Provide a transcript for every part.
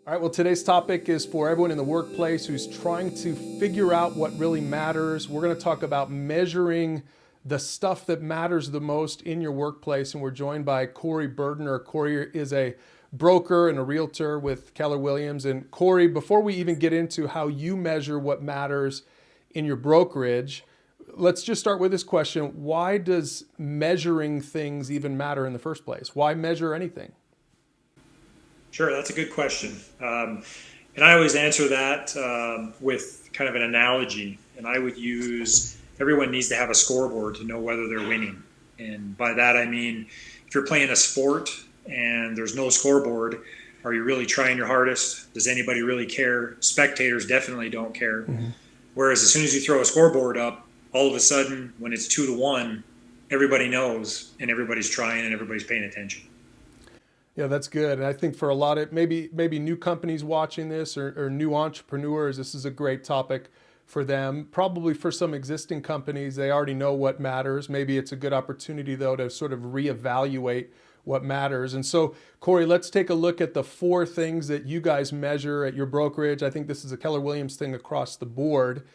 All right, well, today's topic is for everyone in the workplace who's trying to figure out what really matters. We're going to talk about measuring the stuff that matters the most in your workplace. And we're joined by Corey Burdener. Corey is a broker and a realtor with Keller Williams. And Corey, before we even get into how you measure what matters in your brokerage, let's just start with this question. Why does measuring things even matter in the first place? Why measure anything? Sure, that's a good question. And I always answer that with kind of an analogy. And I would use everyone needs to have a scoreboard to know whether they're winning. And by that, I mean, if you're playing a sport and there's no scoreboard, are you really trying your hardest? Does anybody really care? Spectators definitely don't care. Whereas as soon as you throw a scoreboard up, all of a sudden, when it's 2-1, everybody knows and everybody's trying and everybody's paying attention. Yeah, that's good. And I think for a lot of maybe new companies watching this or new entrepreneurs, this is a great topic for them. Probably for some existing companies, they already know what matters. Maybe it's a good opportunity, though, to sort of reevaluate what matters. And so, Corey, let's take a look at the 4 things that you guys measure at your brokerage. I think this is a Keller Williams thing across the board.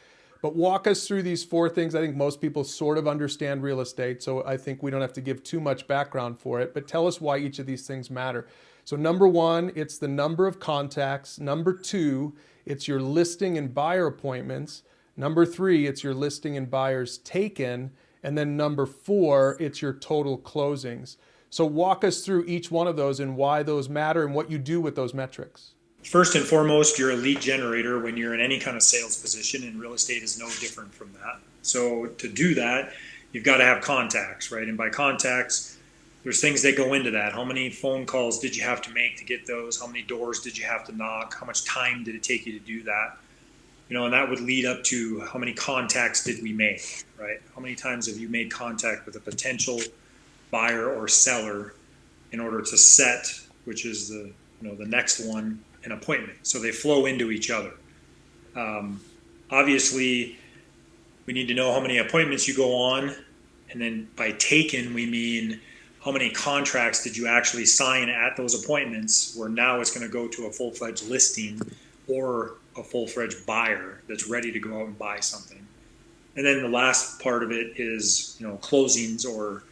But walk us through these 4 things. I think most people sort of understand real estate, so I think we don't have to give too much background for it. But tell us why each of these things matter. So number 1, it's the number of contacts. Number 2, it's your listing and buyer appointments. Number 3, it's your listing and buyers taken. And then number 4, it's your total closings. So walk us through each one of those and why those matter and what you do with those metrics. First and foremost, you're a lead generator when you're in any kind of sales position, and real estate is no different from that. So to do that, you've got to have contacts, right? And by contacts, there's things that go into that. How many phone calls did you have to make to get those? How many doors did you have to knock? How much time did it take you to do that? And that would lead up to how many contacts did we make, right? How many times have you made contact with a potential buyer or seller in order to set, which is the next one, an appointment. So they flow into each other. Obviously, we need to know how many appointments you go on. And then by taken, we mean how many contracts did you actually sign at those appointments, where now it's going to go to a full-fledged listing or a full-fledged buyer that's ready to go out and buy something. And then the last part of it is, closings, or,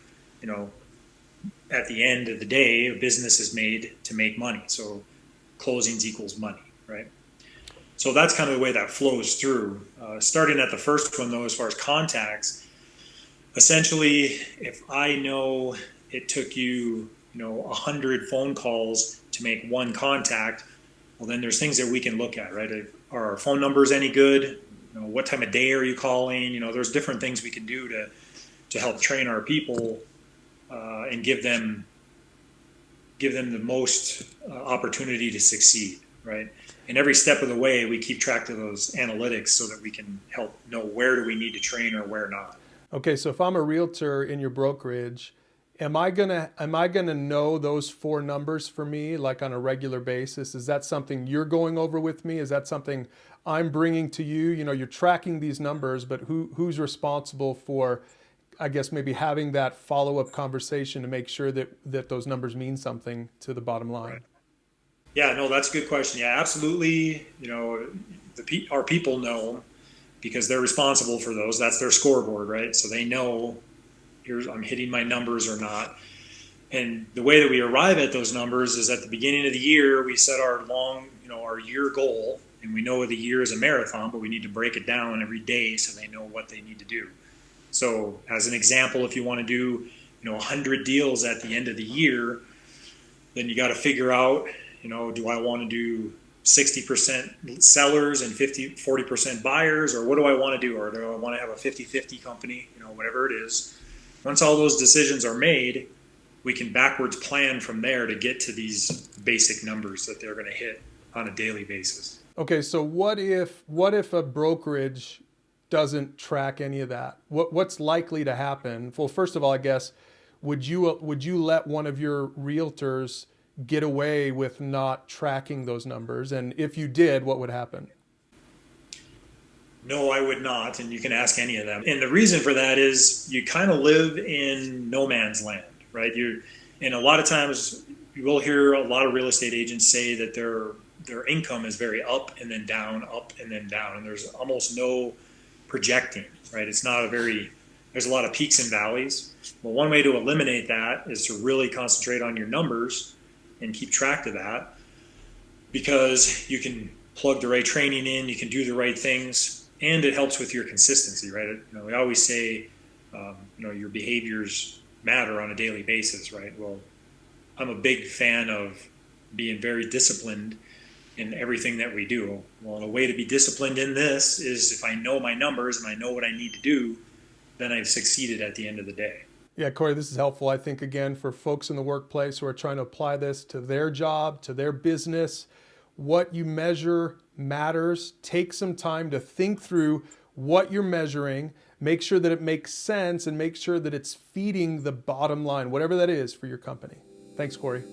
at the end of the day, a business is made to make money. So closings equals money, right? So that's kind of the way that flows through. Starting at the first one, though, as far as contacts, essentially, if I know it took you, 100 phone calls to make one contact, well, then there's things that we can look at, right? Are our phone numbers any good? What time of day are you calling? There's different things we can do to help train our people and give them the most opportunity to succeed, right? And every step of the way, we keep track of those analytics so that we can help know where do we need to train or where not. Okay, so if I'm a realtor in your brokerage, am I gonna know those 4 numbers for me, like on a regular basis? Is that something you're going over with me? Is that something I'm bringing to you? You're tracking these numbers, but who's responsible for, I guess, maybe having that follow-up conversation to make sure that those numbers mean something to the bottom line? Right. Yeah, no, that's a good question. Yeah, absolutely. Our people know, because they're responsible for those. That's their scoreboard, right? So they know, I'm hitting my numbers or not. And the way that we arrive at those numbers is at the beginning of the year, we set our our year goal, and we know the year is a marathon, but we need to break it down every day so they know what they need to do. So as an example, if you want to do, 100 deals at the end of the year, then you got to figure out, do I want to do 60% sellers and 40% buyers, or what do I want to do? Or do I want to have a 50-50 company, whatever it is. Once all those decisions are made, we can backwards plan from there to get to these basic numbers that they're going to hit on a daily basis. Okay, so what if a brokerage doesn't track any of that? What's likely to happen? Well, first of all, I guess, would you let one of your realtors get away with not tracking those numbers? And if you did, what would happen? No, I would not, and you can ask any of them. And the reason for that is you kind of live in no man's land, right? And a lot of times you will hear a lot of real estate agents say that they're their income is very up and then down, and there's almost no projecting, right? It's not a very, there's a lot of peaks and valleys. Well, one way to eliminate that is to really concentrate on your numbers and keep track of that, because you can plug the right training in, you can do the right things, and it helps with your consistency, right? You know, we always say, you know, your behaviors matter on a daily basis, right? Well, I'm a big fan of being very disciplined in everything that we do. Well, a way to be disciplined in this is if I know my numbers and I know what I need to do, then I've succeeded at the end of the day. Yeah, Corey, this is helpful, I think, again, for folks in the workplace who are trying to apply this to their job, to their business. What you measure matters. Take some time to think through what you're measuring, make sure that it makes sense, and make sure that it's feeding the bottom line, whatever that is for your company. Thanks, Corey.